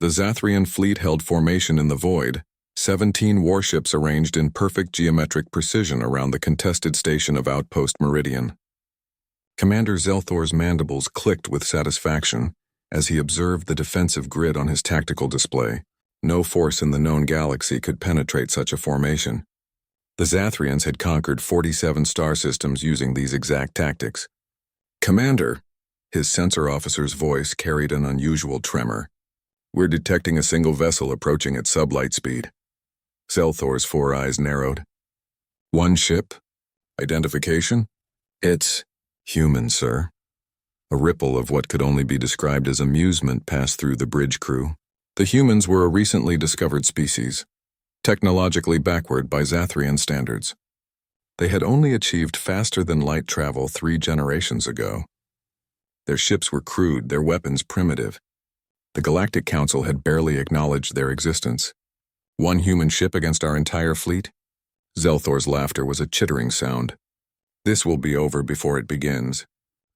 The Zathrian fleet held formation in the void, 17 warships arranged in perfect geometric precision around the contested station of Outpost Meridian. Commander Zelthor's mandibles clicked with satisfaction as he observed the defensive grid on his tactical display. No force in the known galaxy could penetrate such a formation. The Zathrians had conquered 47 star systems using these exact tactics. "Commander," his sensor officer's voice carried an unusual tremor. "We're detecting a single vessel approaching at sublight speed." Zelthor's 4 eyes narrowed. "One ship? Identification?" "It's human, sir." A ripple of what could only be described as amusement passed through the bridge crew. The humans were a recently discovered species, technologically backward by Zathrian standards. They had only achieved faster-than-light travel 3 generations ago. Their ships were crude, their weapons primitive. The Galactic Council had barely acknowledged their existence. One human ship against our entire fleet? Zelthor's laughter was a chittering sound. "This will be over before it begins.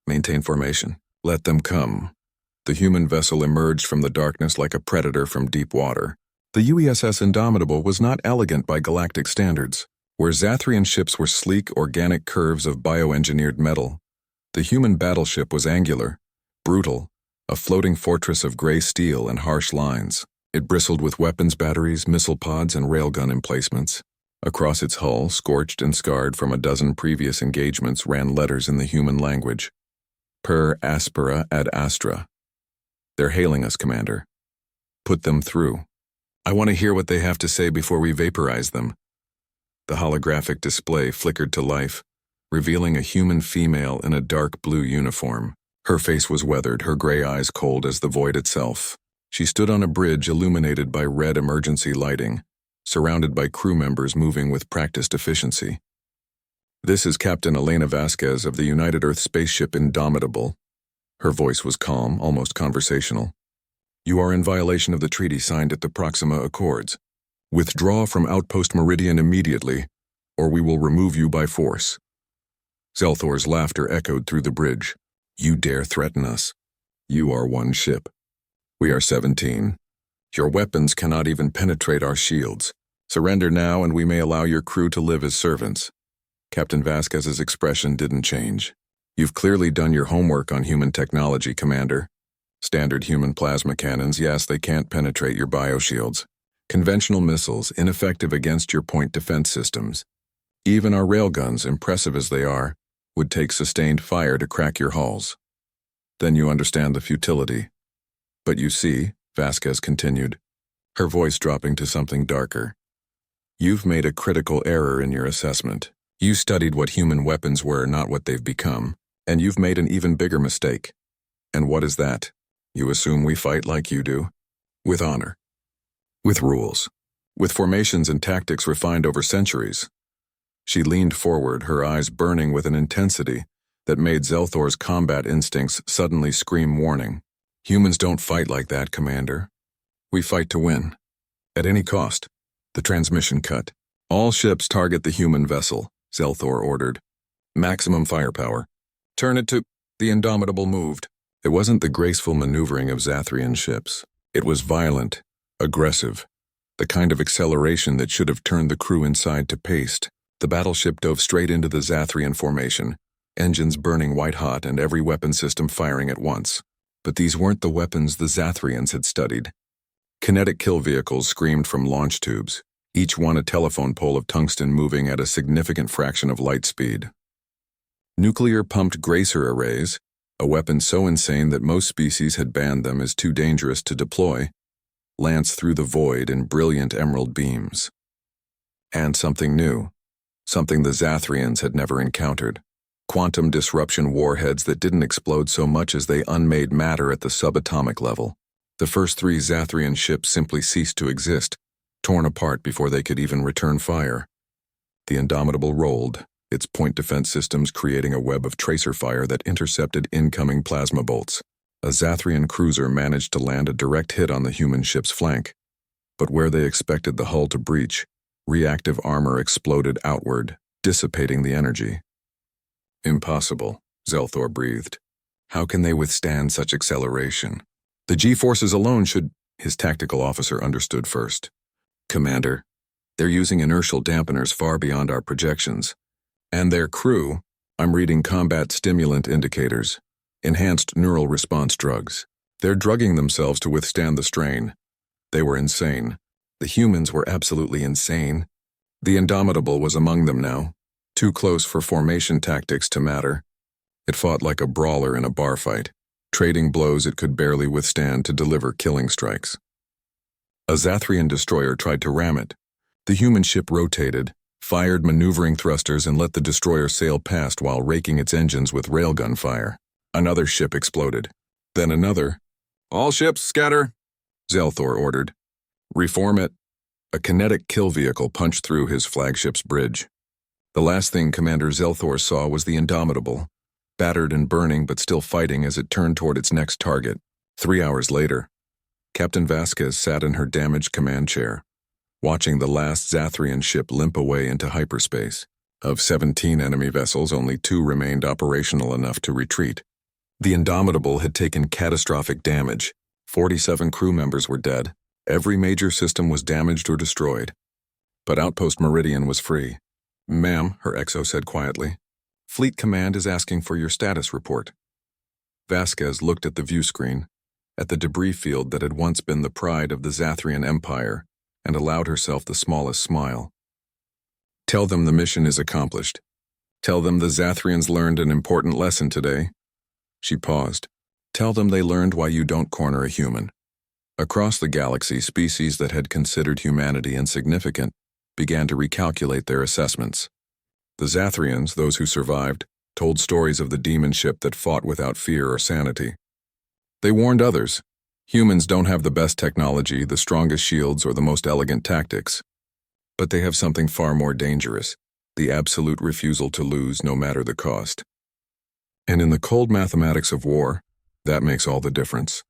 Maintain formation. Let them come." The human vessel emerged from the darkness like a predator from deep water. The UESS Indomitable was not elegant by galactic standards. Where Zathrian ships were sleek, organic curves of bioengineered metal, the human battleship was angular, brutal, a floating fortress of gray steel and harsh lines. It bristled with weapons batteries, missile pods, and railgun emplacements. Across its hull, scorched and scarred from a dozen previous engagements, ran letters in the human language. "Per aspera ad astra." "They're hailing us, Commander." "Put them through. I want to hear what they have to say before we vaporize them." The holographic display flickered to life, revealing a human female in a dark blue uniform. Her face was weathered, her gray eyes cold as the void itself. She stood on a bridge illuminated by red emergency lighting, surrounded by crew members moving with practiced efficiency. "This is Captain Elena Vasquez of the United Earth spaceship Indomitable." Her voice was calm, almost conversational. "You are in violation of the treaty signed at the Proxima Accords. Withdraw from Outpost Meridian immediately, or we will remove you by force." Zelthor's laughter echoed through the bridge. "You dare threaten us? You are one ship. We are 17. Your weapons cannot even penetrate our shields. Surrender now and we may allow your crew to live as servants." Captain Vasquez's expression didn't change. "You've clearly done your homework on human technology, Commander. Standard human plasma cannons, yes, they can't penetrate your bioshields. Conventional missiles, ineffective against your point defense systems. Even our railguns, impressive as they are, would take sustained fire to crack your hulls. Then you understand the futility. But you see," Vasquez continued, her voice dropping to something darker, "you've made a critical error in your assessment. You studied what human weapons were, not what they've become, and you've made an even bigger mistake. And what is that? You assume we fight like you do? With honor. With rules. With formations and tactics refined over centuries." She leaned forward, her eyes burning with an intensity that made Zelthor's combat instincts suddenly scream warning. "Humans don't fight like that, Commander. We fight to win. At any cost." The transmission cut. "All ships target the human vessel," Zelthor ordered. "Maximum firepower. Turn it to—" The Indomitable moved. It wasn't the graceful maneuvering of Zathrian ships. It was violent, aggressive, the kind of acceleration that should have turned the crew inside to paste. The battleship dove straight into the Zathrian formation, engines burning white-hot and every weapon system firing at once. But these weren't the weapons the Zathrians had studied. Kinetic kill vehicles screamed from launch tubes, each one a telephone pole of tungsten moving at a significant fraction of light speed. Nuclear-pumped Gracer arrays, a weapon so insane that most species had banned them as too dangerous to deploy, lanced through the void in brilliant emerald beams. And something new, something the Zathrians had never encountered. Quantum disruption warheads that didn't explode so much as they unmade matter at the subatomic level. The first 3 Zathrian ships simply ceased to exist, torn apart before they could even return fire. The Indomitable rolled, its point defense systems creating a web of tracer fire that intercepted incoming plasma bolts. A Zathrian cruiser managed to land a direct hit on the human ship's flank. But where they expected the hull to breach, reactive armor exploded outward, dissipating the energy. "Impossible," Zelthor breathed. "How can they withstand such acceleration? The G-forces alone should—" His tactical officer understood first. "Commander, they're using inertial dampeners far beyond our projections. And their crew, I'm reading combat stimulant indicators, enhanced neural response drugs. They're drugging themselves to withstand the strain. They were insane. The humans were absolutely insane. The Indomitable was among them now, too close for formation tactics to matter. It fought like a brawler in a bar fight, trading blows it could barely withstand to deliver killing strikes. A Zathrian destroyer tried to ram it. The human ship rotated, fired maneuvering thrusters and let the destroyer sail past while raking its engines with railgun fire. Another ship exploded. Then another. "All ships, scatter," Zelthor ordered. "Reform it." A kinetic kill vehicle punched through his flagship's bridge. The last thing Commander Zelthor saw was the Indomitable, battered and burning but still fighting as it turned toward its next target. 3 hours later, Captain Vasquez sat in her damaged command chair, watching the last Zathrian ship limp away into hyperspace. Of 17 enemy vessels, only 2 remained operational enough to retreat. The Indomitable had taken catastrophic damage. 47 crew members were dead. Every major system was damaged or destroyed. But Outpost Meridian was free. "Ma'am," her XO said quietly, "Fleet Command is asking for your status report." Vasquez looked at the view screen, at the debris field that had once been the pride of the Zathrian Empire, and allowed herself the smallest smile. "Tell them the mission is accomplished. Tell them the Zathrians learned an important lesson today." She paused. "Tell them they learned why you don't corner a human." Across the galaxy, species that had considered humanity insignificant began to recalculate their assessments. The Zathrians, those who survived, told stories of the demon ship that fought without fear or sanity. They warned others. Humans don't have the best technology, the strongest shields, or the most elegant tactics. But they have something far more dangerous, the absolute refusal to lose no matter the cost. And in the cold mathematics of war, that makes all the difference.